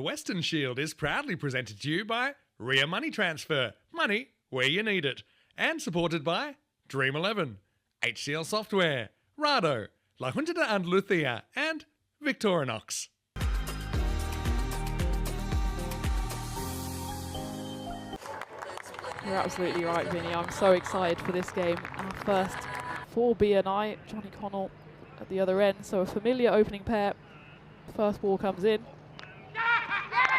The Weston Shield is proudly presented to you by Ria Money Transfer, money where you need it, and supported by Dream 11, HCL Software, Rado, La Junta de Andalucía, and Victorinox. You're absolutely right, Vinny. I'm so excited for this game. Our first for BNI, Johnny Connell at the other end. So a familiar opening pair. First ball comes in.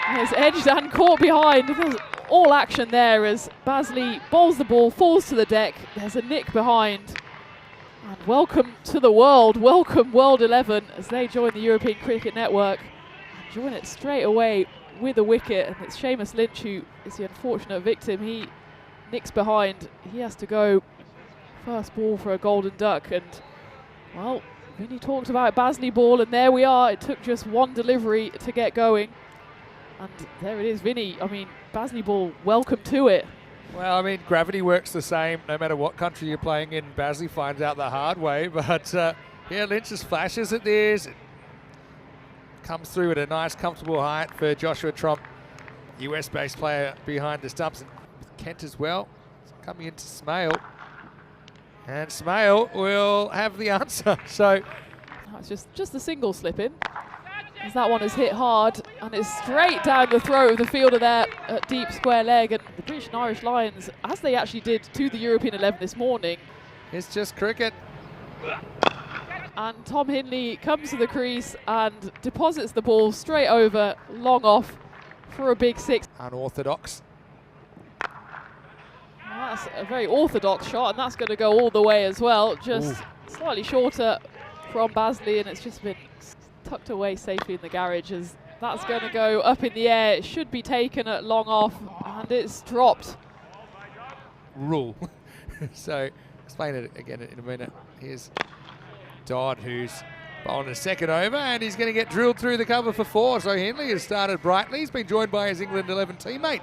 And it's edged and caught behind. There's all action there as Basley bowls the ball, falls to the deck. There's a nick behind. And welcome to the world. Welcome World 11 as they join the European Cricket Network. And join it straight away with a wicket. And it's Seamus Lynch who is the unfortunate victim. He nicks behind. He has to go first ball for a golden duck. And, well, Vinny talked about Basley ball, and there we are. It took just one delivery to get going. And there it is, Vinny. I mean, Basley ball, welcome to it. Well, I mean, gravity works the same no matter what country you're playing in. Basley finds out the hard way, but yeah, Lynch just flashes at this. It comes through at a nice, comfortable height for Joshua Tromp, US-based player behind the stumps. And Kent as well, coming into Smale. And Smale will have the answer. So no, it's just a single slip in. As that one is hit hard and it's straight down the throat of the fielder there at deep square leg. And the British and Irish Lions, as they actually did to the European 11 this morning. It's just cricket. And Tom Hinley comes to the crease and deposits the ball straight over, long off for a big six. Unorthodox. That's a very orthodox shot, and that's going to go all the way as well. Just slightly shorter from Basley, and it's just been tucked away safely in the garage as that's going to go up in the air. It should be taken at long off, and it's dropped. Rule. So, explain it again in a minute. Here's Dodd, who's bowling a second over, and he's going to get drilled through the cover for 4. So Henley has started brightly. He's been joined by his England 11 teammate.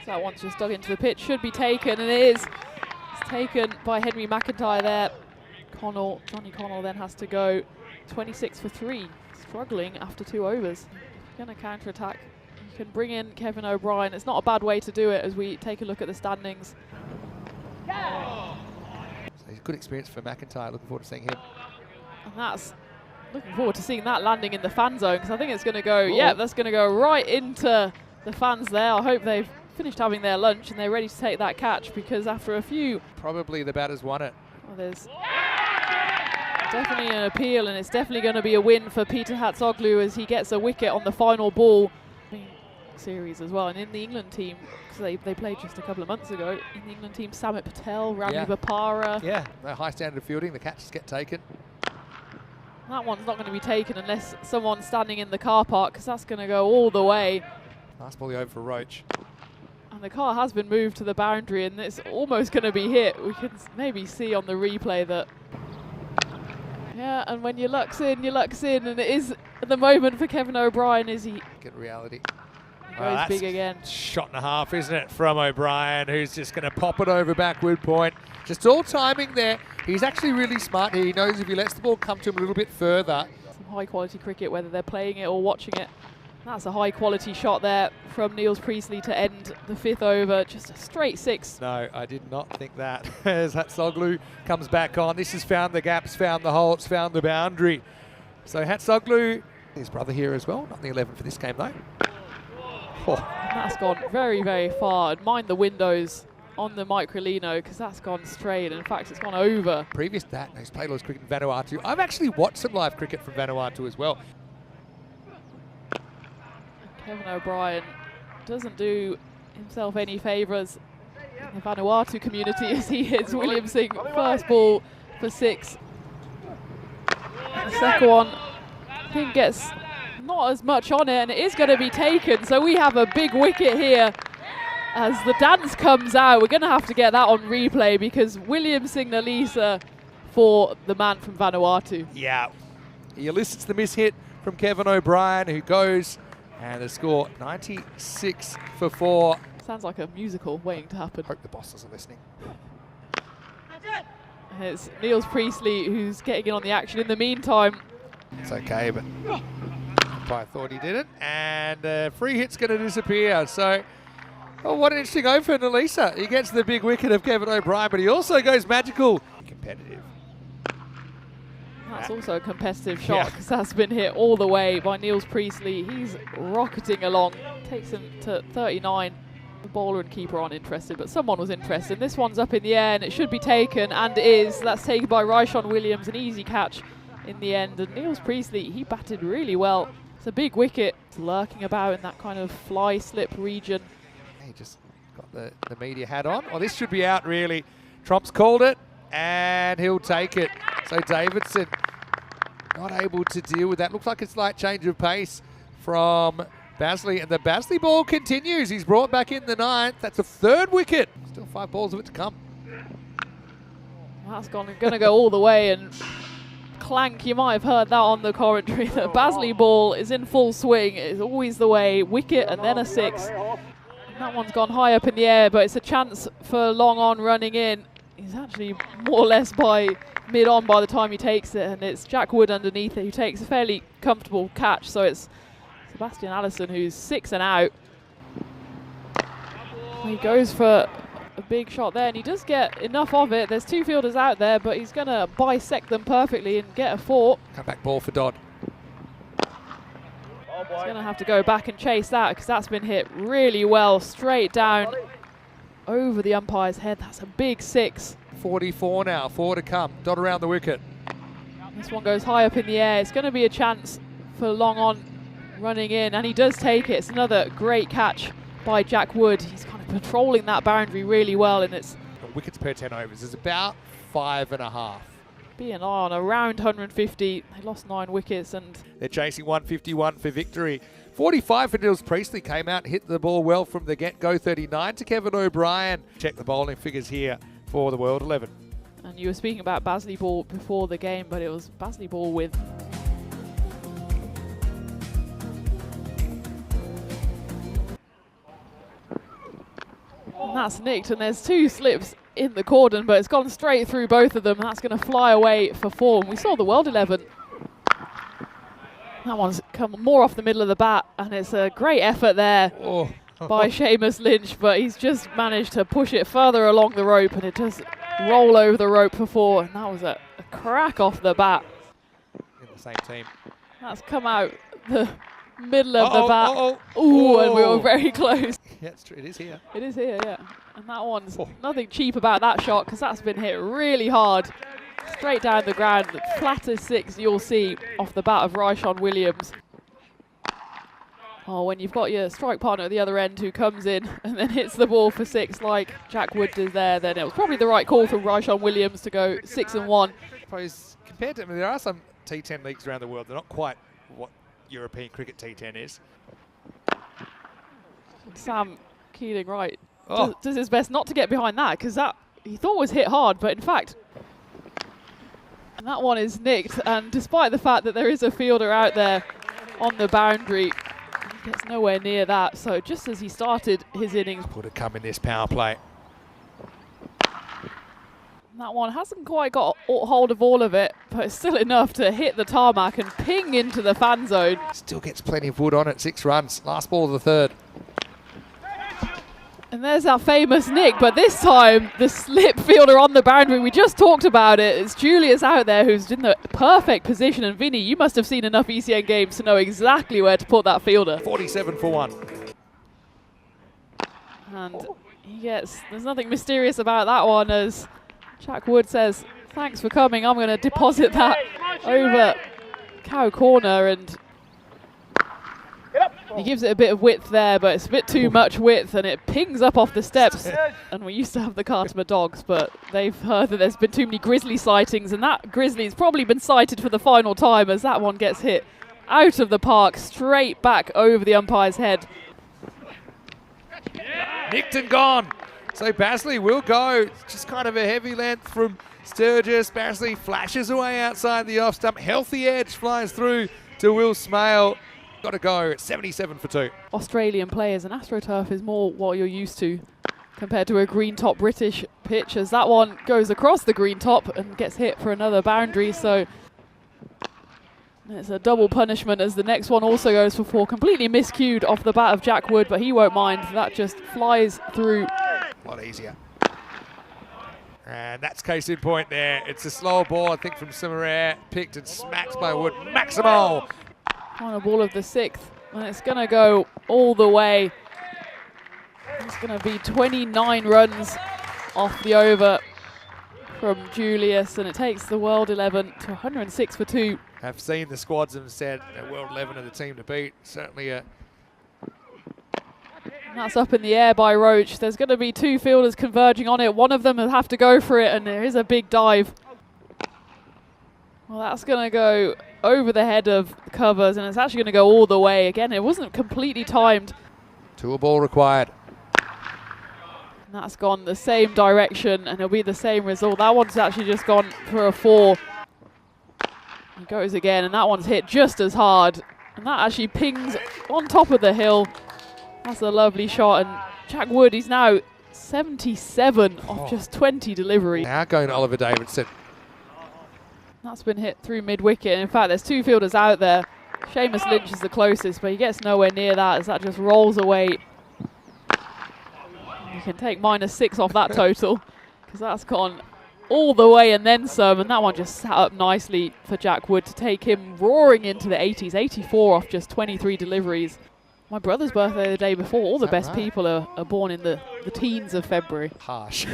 So that one's just dug into the pitch, should be taken, and it is. It's taken by Henry McIntyre there. Johnny Connell then has to go 26 for 3, struggling after 2 overs. Going to counter-attack. You can bring in Kevin O'Brien. It's not a bad way to do it as we take a look at the standings. So it's good experience for McIntyre. Looking forward to seeing him. And that's looking forward to seeing that landing in the fan zone, because I think it's going to go, yeah, that's going to go right into the fans there. I hope they've finished having their lunch and they're ready to take that catch, because after a few... Probably the batters won it. Well, there's definitely an appeal, and it's definitely going to be a win for Peter Hatzoglu as he gets a wicket on the final ball. Series as well, and in the England team, because they played just a couple of months ago, in the England team, Samit Patel, Rami Bapara. Yeah, the high standard of fielding, the catches get taken. That one's not going to be taken unless someone's standing in the car park, because that's going to go all the way. Nice ball over for Roach. And the car has been moved to the boundary, and it's almost going to be hit. We can maybe see on the replay that, yeah, and when your luck's in, and it is the moment for Kevin O'Brien as he... Get reality. Goes big again. Shot and a half, isn't it, from O'Brien, who's just going to pop it over backward point. Just all timing there. He's actually really smart here. He knows if he lets the ball come to him a little bit further. Some high quality cricket, whether they're playing it or watching it. That's a high quality shot there from Niels Priestley to end the 5th over. Just a straight 6. No, I did not think that. As Hatzoglu comes back on. This has found the gaps, found the hole, it's found the boundary. So Hatzoglu, his brother here as well. Not the 11 for this game though. Oh. And that's gone very, very far. And mind the windows on the Microlino, because that's gone straight. In fact, it's gone over. Previous to that, he's played all his cricket in Vanuatu. I've actually watched some live cricket from Vanuatu as well. Kevin O'Brien doesn't do himself any favours in the Vanuatu community as he hits Williamson first ball for 6. And the second one, I think, gets not as much on it, and it is going to be taken. So we have a big wicket here as the dance comes out. We're going to have to get that on replay, because William Signalisa for the man from Vanuatu. Yeah, he elicits the mishit from Kevin O'Brien, who goes, and the score 96 for 4. Sounds like a musical waiting to happen. Hope the bosses are listening. And it's Niels Priestley who's getting in on the action in the meantime. It's okay, but umpire thought he didn't, and free hit's going to disappear. So, oh, what an interesting over for Nalisa. He gets the big wicket of Kevin O'Brien, but he also goes magical. Competitive. That's also a competitive shot because that's been hit all the way by Niels Priestley. He's rocketing along, takes him to 39. The bowler and keeper aren't interested, but someone was interested. This one's up in the air and it should be taken, and it is. That's taken by Ryshawn Williams, an easy catch in the end. And Niels Priestley, he batted really well. It's a big wicket. It's lurking about in that kind of fly slip region. He just got the media hat on. Well, this should be out really. Trump's called it and he'll take it. So Davidson not able to deal with that. Looks like a slight change of pace from Basley, and the Basley ball continues. He's brought back in the 9th. That's a 3rd wicket. Still 5 balls of it to come. That's going to go all the way, and clank, you might have heard that on the commentary. The Basley ball is in full swing. It's always the way. Wicket and then a 6. And that one's gone high up in the air, but it's a chance for long on running in. He's actually more or less by mid-on by the time he takes it, and it's Jack Wood underneath it who takes a fairly comfortable catch. So it's Sebastian Allison who's 6 and out. He goes for a big shot there, and he does get enough of it. There's 2 fielders out there, but he's going to bisect them perfectly and get a 4. Come back ball for Dodd. He's going to have to go back and chase that because that's been hit really well, straight down over the umpire's head. That's a big 6. 44 now, 4 to come. Dodd around the wicket. This one goes high up in the air. It's going to be a chance for long on running in, and he does take it. It's another great catch by Jack Wood. He's kind of patrolling that boundary really well, and it's wickets per 10 overs is about 5.5. BNI on around 150. They lost 9 wickets, and they're chasing 151 for victory. 45 for Niels Priestley came out, hit the ball well from the get-go. 39 to Kevin O'Brien. Check the bowling figures here for the World 11. And you were speaking about Basley ball before the game, but it was Basley ball with and that's nicked, and there's 2 slips in the cordon, but it's gone straight through both of them. That's going to fly away for 4. And we saw the World 11. That one's come more off the middle of the bat, and it's a great effort there by Seamus Lynch, but he's just managed to push it further along the rope, and it does roll over the rope for 4. And that was a crack off the bat. In the same team. That's come out the middle of the bat. Ooh, and we were very close. Yeah, it's true. It is here. It is here, yeah. And that one's nothing cheap about that shot because that's been hit really hard. Straight down the ground. The flattest 6 you'll see off the bat of Ryshawn Williams. Oh, when you've got your strike partner at the other end who comes in and then hits the ball for 6 like Jack Wood did there, then it was probably the right call from Ryshawn Williams to go 6 and 1. I suppose compared to, I mean, there are some T10 leagues around the world. They're not quite what European cricket T10 is. Sam Keeling, right, does his best not to get behind that because that he thought was hit hard, but in fact, and that one is nicked. And despite the fact that there is a fielder out there on the boundary, he gets nowhere near that. So just as he started his innings, would have come in this power play. That one hasn't quite got hold of all of it, but it's still enough to hit the tarmac and ping into the fan zone. Still gets plenty of wood on it. 6 runs. Last ball of the 3rd. And there's our famous nick, but this time the slip fielder on the boundary. We just talked about it. It's Julius out there who's in the perfect position. And Vinny, you must have seen enough ECN games to know exactly where to put that fielder. 47 for 1. And he gets, there's nothing mysterious about that one, as Jack Wood says, thanks for coming. I'm going to deposit that over cow corner, and he gives it a bit of width there, but it's a bit too much width, and it pings up off the steps. And we used to have the Cartimer dogs, but they've heard that there's been too many grizzly sightings, and that grizzly's probably been sighted for the final time as that one gets hit out of the park, straight back over the umpire's head. Nicked and gone. So Basley will go. It's just kind of a heavy length from Sturgis. Basley flashes away outside the off stump. Healthy edge flies through to Will Smale. Got to go at 77 for 2. Australian players, and AstroTurf is more what you're used to compared to a green top British pitch, as that one goes across the green top and gets hit for another boundary. So It's a double punishment as the next one also goes for 4. Completely miscued off the bat of Jack Wood, but he won't mind. That just flies through. A lot easier. And that's case in point there. It's a slow ball, I think, from Simarair. Picked and smacked by Wood. Maximal! Final ball of the 6th, and it's going to go all the way. It's going to be 29 runs off the over from Julius, and it takes the World 11 to 106 for 2. Have seen the squads and said that World 11 are the team to beat. Certainly a... And that's up in the air by Roach. There's going to be 2 fielders converging on it. One of them will have to go for it, and there is a big dive. Well, that's going to go over the head of the covers, and it's actually going to go all the way. Again, it wasn't completely timed. 2 ball required. And that's gone the same direction, and it'll be the same result. That one's actually just gone for a 4. He goes again, and that one's hit just as hard. And that actually pings on top of the hill. That's a lovely shot. And Jack Wood, he's now 77 off just 20 deliveries. Now going to Oliver Davidson. That's been hit through mid-wicket. In fact, there's 2 fielders out there. Seamus Lynch is the closest, but he gets nowhere near that as that just rolls away. You can take -6 off that total because that's gone all the way and then some, and that one just sat up nicely for Jack Wood to take him roaring into the 80s. 84 off just 23 deliveries. My brother's birthday the day before. All the best people are born in the teens of February. Harsh.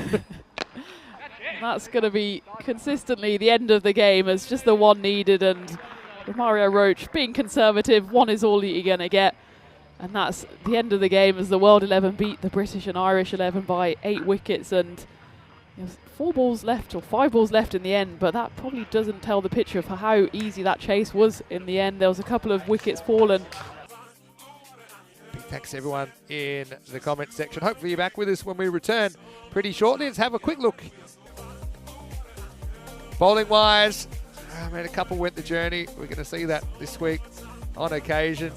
That's going to be consistently the end of the game as just the one needed, and with Mario Roach being conservative, 1 is all you're going to get. And that's the end of the game as the World 11 beat the British and Irish 11 by 8 wickets, and there's 4 balls left or 5 balls left in the end, but that probably doesn't tell the picture for how easy that chase was in the end. There was a couple of wickets fallen. Big thanks to everyone in the comments section. Hopefully you're back with us when we return pretty shortly. Let's have a quick look. Bowling wise, a couple went the journey. We're going to see that this week on occasion.